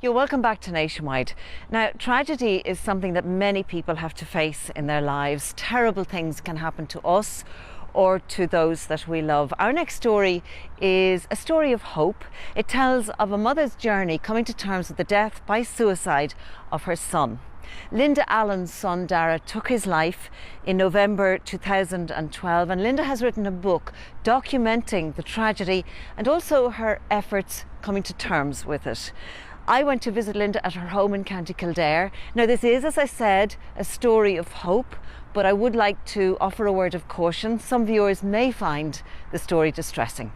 You're welcome back to Nationwide. Now, tragedy is something that many people have to face in their lives. Terrible things can happen to us or to those that we love. Our next story is a story of hope. It tells of a mother's journey coming to terms with the death by suicide of her son. Linda Allen's son Darragh took his life in November 2012, and Linda has written a book documenting the tragedy and also her efforts coming to terms with it. I went to visit Linda at her home in County Kildare. Now, this is, as I said, a story of hope, but I would like to offer a word of caution. Some viewers may find the story distressing.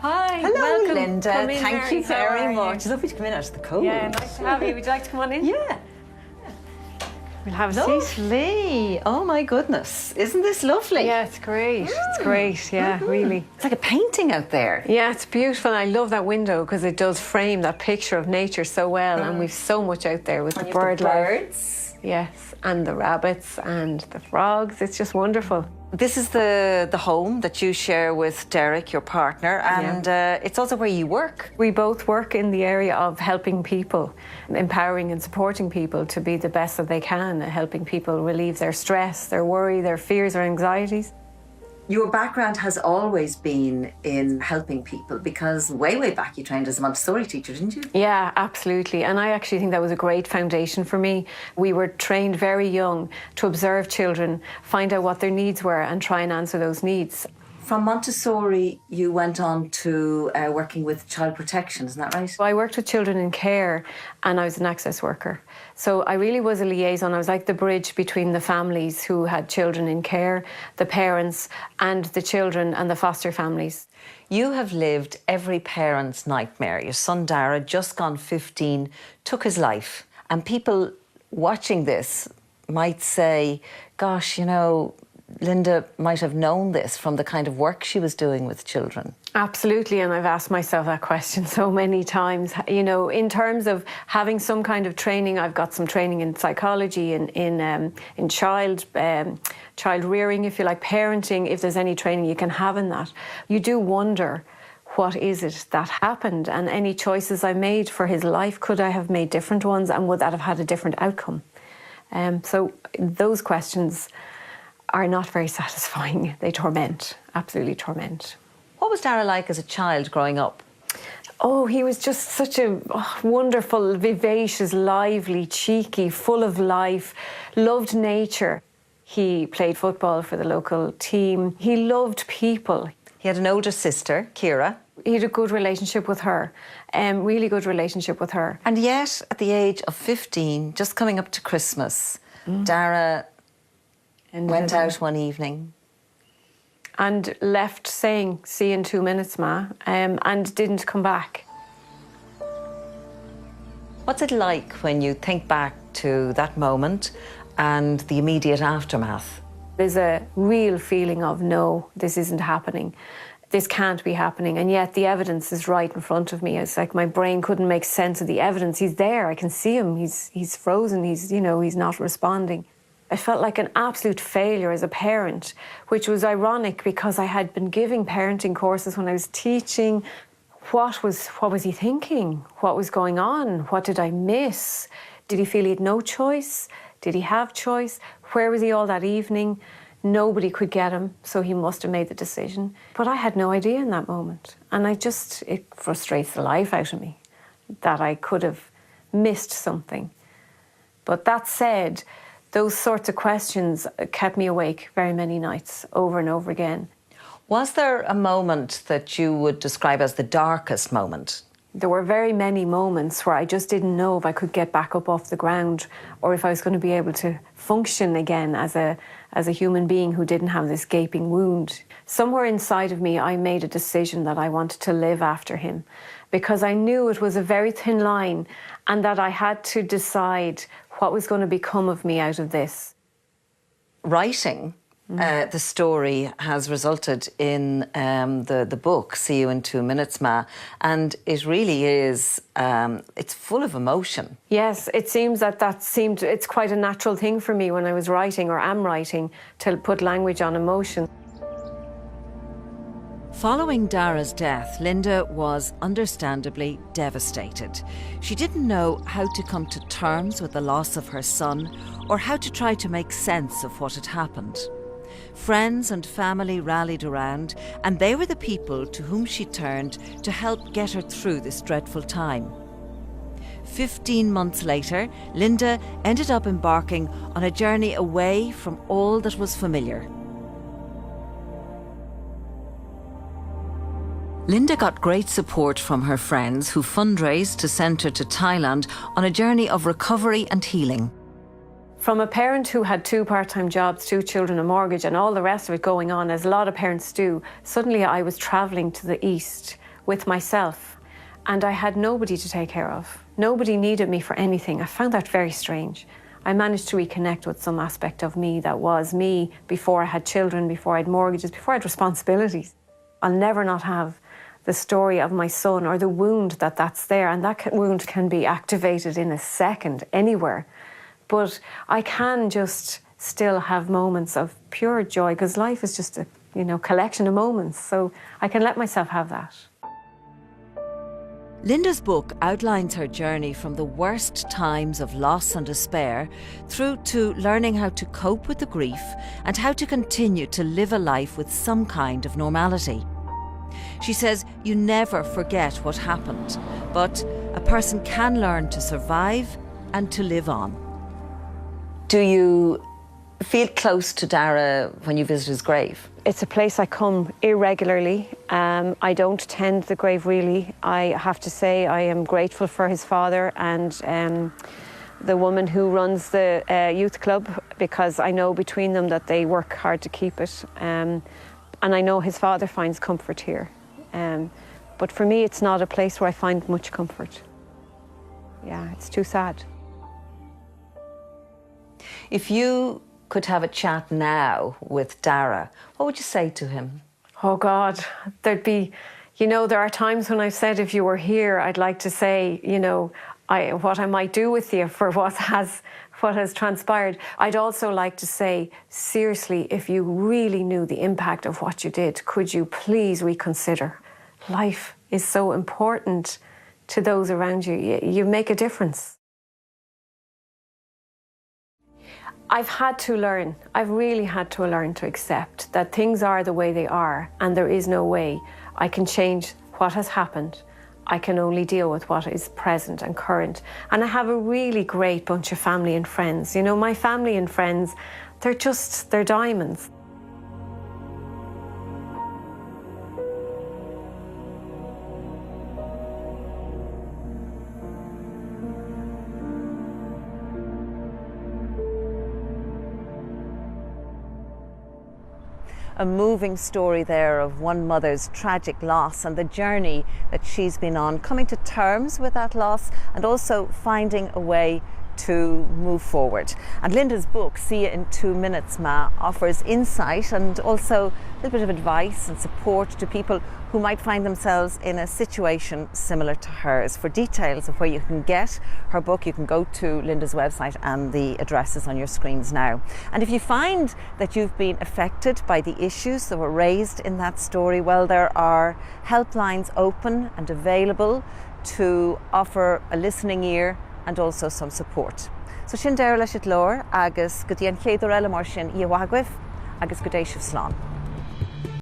Hi. Hello, welcome. Linda. Come in, Thank you very much. It's You? lovely to come in out of the cold. Yeah, nice to have you. Would you like to come on in? Yeah. We'll have a seat. Lovely. Oh my goodness. Isn't this lovely? Yeah, it's great. It's great. Yeah, really. It's like a painting out there. Yeah, it's beautiful. And I love that window because it does frame that picture of nature so well. And we've so much out there with the bird life. Birds. Yes, and the rabbits and the frogs. It's just wonderful. This is the home that you share with Darragh, your partner, and it's also where you work. We both work in the area of helping people, empowering and supporting people to be the best that they can, helping people relieve their stress, their worry, their fears or anxieties. Your background has always been in helping people because way back you trained as a Montessori teacher, didn't you? Yeah, absolutely. And I actually think that was a great foundation for me. We were trained very young to observe children, find out what their needs were and try and answer those needs. From Montessori, you went on to working with child protection, isn't that right? So I worked with children in care and I was an access worker. So I really was a liaison. I was like the bridge between the families who had children in care, the parents and the children and the foster families. You have lived every parent's nightmare. Your son Darragh, just gone 15, took his life. And people watching this might say, gosh, you know, Linda might have known this from the kind of work she was doing with children. Absolutely, and I've asked myself that question so many times. You know, in terms of having some kind of training, I've got some training in psychology, in child rearing, if you like, parenting. If there's any training you can have in that, you do wonder, what is it that happened? And any choices I made for his life, could I have made different ones, and would that have had a different outcome? So those questions are not very satisfying. They torment, absolutely torment. What was Darragh like as a child growing up? Oh, he was just such a wonderful, vivacious, lively, cheeky, full of life, loved nature. He played football for the local team. He loved people. He had an older sister, Ciara. He had a good relationship with her, really good relationship with her. And yet, at the age of 15, just coming up to Christmas, Darragh went out one evening. And left saying, see you in 2 minutes, Ma, and didn't come back. What's it like when you think back to that moment and the immediate aftermath? There's a real feeling of, no, this isn't happening. This can't be happening. And yet the evidence is right in front of me. It's like my brain couldn't make sense of the evidence. He's there, I can see him. He's frozen, he's not responding. I felt like an absolute failure as a parent, which was ironic because I had been giving parenting courses when I was teaching. What was he thinking? What was going on? What did I miss? Did he feel he had no choice? Did he have choice? Where was he all that evening? Nobody could get him, so he must have made the decision. But I had no idea in that moment. And it frustrates the life out of me that I could have missed something. But that said, those sorts of questions kept me awake very many nights, over and over again. Was there a moment that you would describe as the darkest moment? There were very many moments where I just didn't know if I could get back up off the ground or if I was going to be able to function again as a human being who didn't have this gaping wound. Somewhere inside of me, I made a decision that I wanted to live after him because I knew it was a very thin line and that I had to decide what was going to become of me out of this. Writing The story has resulted in the book, See You in 2 Minutes, Ma, and it really is, it's full of emotion. Yes, it seems it's quite a natural thing for me when I was writing or am writing to put language on emotion. Following Darragh's death, Linda was understandably devastated. She didn't know how to come to terms with the loss of her son or how to try to make sense of what had happened. Friends and family rallied around, and they were the people to whom she turned to help get her through this dreadful time. 15 months later, Linda ended up embarking on a journey away from all that was familiar. Linda got great support from her friends who fundraised to send her to Thailand on a journey of recovery and healing. From a parent who had 2 part-time jobs, 2 children, a mortgage and all the rest of it going on, as a lot of parents do, suddenly I was travelling to the east with myself and I had nobody to take care of. Nobody needed me for anything. I found that very strange. I managed to reconnect with some aspect of me that was me before I had children, before I had mortgages, before I had responsibilities. I'll never not have the story of my son or the wound that's there, and that wound can be activated in a second anywhere. But I can just still have moments of pure joy because life is just a collection of moments. So I can let myself have that. Linda's book outlines her journey from the worst times of loss and despair through to learning how to cope with the grief and how to continue to live a life with some kind of normality. She says you never forget what happened, but a person can learn to survive and to live on. Do you feel close to Darragh when you visit his grave? It's a place I come irregularly. I don't tend the grave really. I have to say I am grateful for his father and the woman who runs the youth club, because I know between them that they work hard to keep it. And I know his father finds comfort here. But for me, it's not a place where I find much comfort. Yeah, it's too sad. If you could have a chat now with Darragh, what would you say to him? Oh God, there'd be, there are times when I've said if you were here, I'd like to say, what I might do with you for what has transpired. I'd also like to say, seriously, if you really knew the impact of what you did, could you please reconsider? Life is so important to those around you. You make a difference. I've had to learn, I've really had to learn to accept that things are the way they are and there is no way I can change what has happened. I can only deal with what is present and current. And I have a really great bunch of family and friends. My family and friends, they're diamonds. A moving story there of one mother's tragic loss and the journey that she's been on, coming to terms with that loss and also finding a way to move forward. And Linda's book, See You in 2 Minutes, Ma, offers insight and also a little bit of advice and support to people who might find themselves in a situation similar to hers. For details of where you can get her book, you can go to Linda's website and the addresses on your screens now. And if you find that you've been affected by the issues that were raised in that story, well, there are helplines open and available to offer a listening ear and also some support. So sin deir leis it lór agus go dtíon chéadú eile mar sin I a bhagwibh agus go déisih slán.